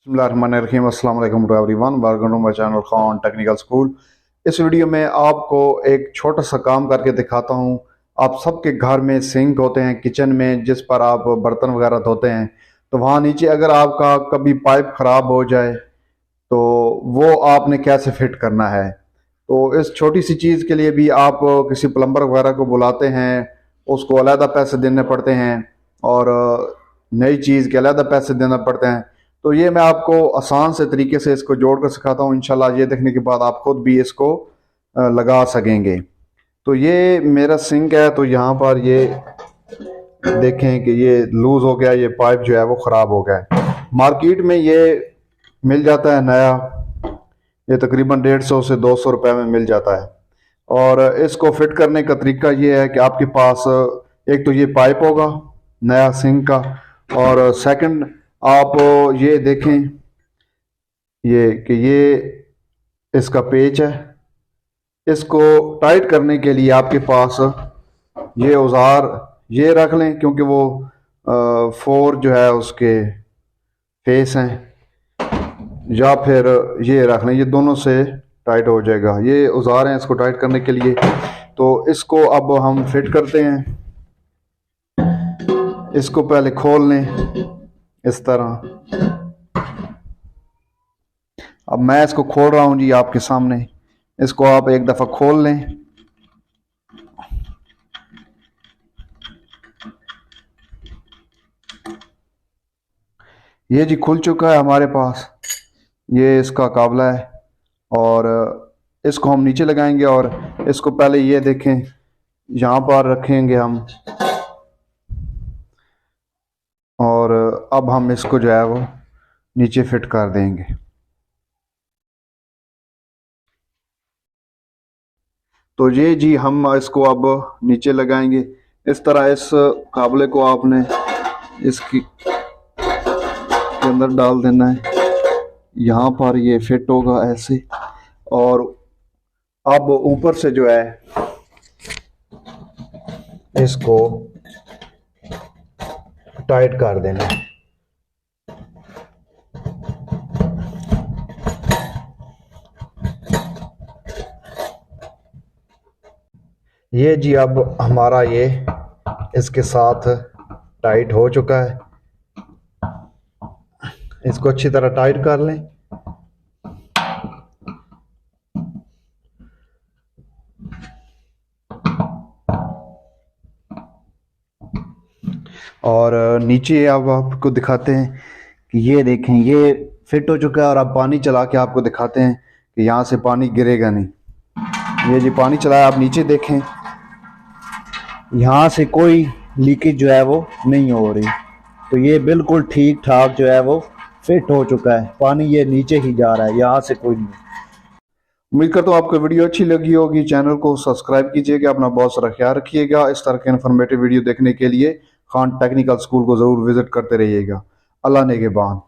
बिस्मिल्लाहिर्रहमानिर्रहीम। अस्सलाम वालेकुम to everyone, welcome to my channel Khan technical school. इस वीडियो में आपको एक छोटा सा काम करके दिखाता हूँ। आप सबके घर में सिंक होते हैं किचन में, जिस पर आप बर्तन वगैरह धोते हैं, तो वहाँ नीचे अगर आपका कभी पाइप ख़राब हो जाए तो वो आपने कैसे फिट करना है। तो इस छोटी सी चीज़ के लिए भी आप किसी प्लम्बर वगैरह को बुलाते हैं, उसको अलहदा पैसे देने पड़ते हैं और नई चीज़ के अलहदा पैसे देना पड़ते हैं। तो ये मैं आपको आसान से तरीके से इसको जोड़ कर सिखाता हूँ। इंशाल्लाह ये देखने के बाद आप खुद भी इसको लगा सकेंगे। तो ये मेरा सिंक है, तो यहाँ पर ये देखें कि ये लूज़ हो गया, ये पाइप जो है वो ख़राब हो गया है। मार्केट में ये मिल जाता है नया, ये तकरीबन 150 से 200 रुपये में मिल जाता है। और इसको फिट करने का तरीका ये है कि आपके पास एक तो ये पाइप होगा नया सिंक का, और सेकंड आप ये देखें ये कि ये इसका पेच है। इसको टाइट करने के लिए आपके पास ये औजार ये रख लें, क्योंकि वो 4 जो है उसके फेस हैं, या फिर ये रख लें, ये दोनों से टाइट हो जाएगा। ये औजार हैं इसको टाइट करने के लिए। तो इसको अब हम फिट करते हैं। इसको पहले खोल लें इस तरह। अब मैं इसको खोल रहा हूं जी आपके सामने। इसको आप एक दफ़ा खोल लें। ये जी खुल चुका है हमारे पास, ये इसका काबला है। और इसको हम नीचे लगाएंगे और इसको पहले ये देखें यहाँ पर रखेंगे हम, और अब हम इसको जो है वो नीचे फिट कर देंगे। तो ये जी हम इसको अब नीचे लगाएंगे। इस तरह इस काबले को आपने इसकी के अंदर डाल देना है, यहाँ पर ये फिट होगा ऐसे। और अब ऊपर से जो है इसको टाइट कर देना है। ये जी अब हमारा ये इसके साथ टाइट हो चुका है। इसको अच्छी तरह टाइट कर लें। और नीचे अब आपको दिखाते हैं कि ये देखें ये फिट हो चुका है। और अब पानी चला के आपको दिखाते हैं कि यहाँ से पानी गिरेगा नहीं। ये जी पानी चलाया, आप नीचे देखें, यहाँ से कोई लीकेज जो है वो नहीं हो रही। तो ये बिल्कुल ठीक ठाक जो है वो फिट हो चुका है। पानी ये नीचे ही जा रहा है, यहाँ से कोई नहीं। उम्मीद करता हूँ आपको वीडियो अच्छी लगी होगी। चैनल को सब्सक्राइब कीजिएगा, अपना बहुत सारा ख्याल रखिएगा। इस तरह के इन्फॉर्मेटिव वीडियो देखने के लिए खान टेक्निकल स्कूल को ज़रूर विजिट करते रहिएगा। अल्लाह नेगेबान।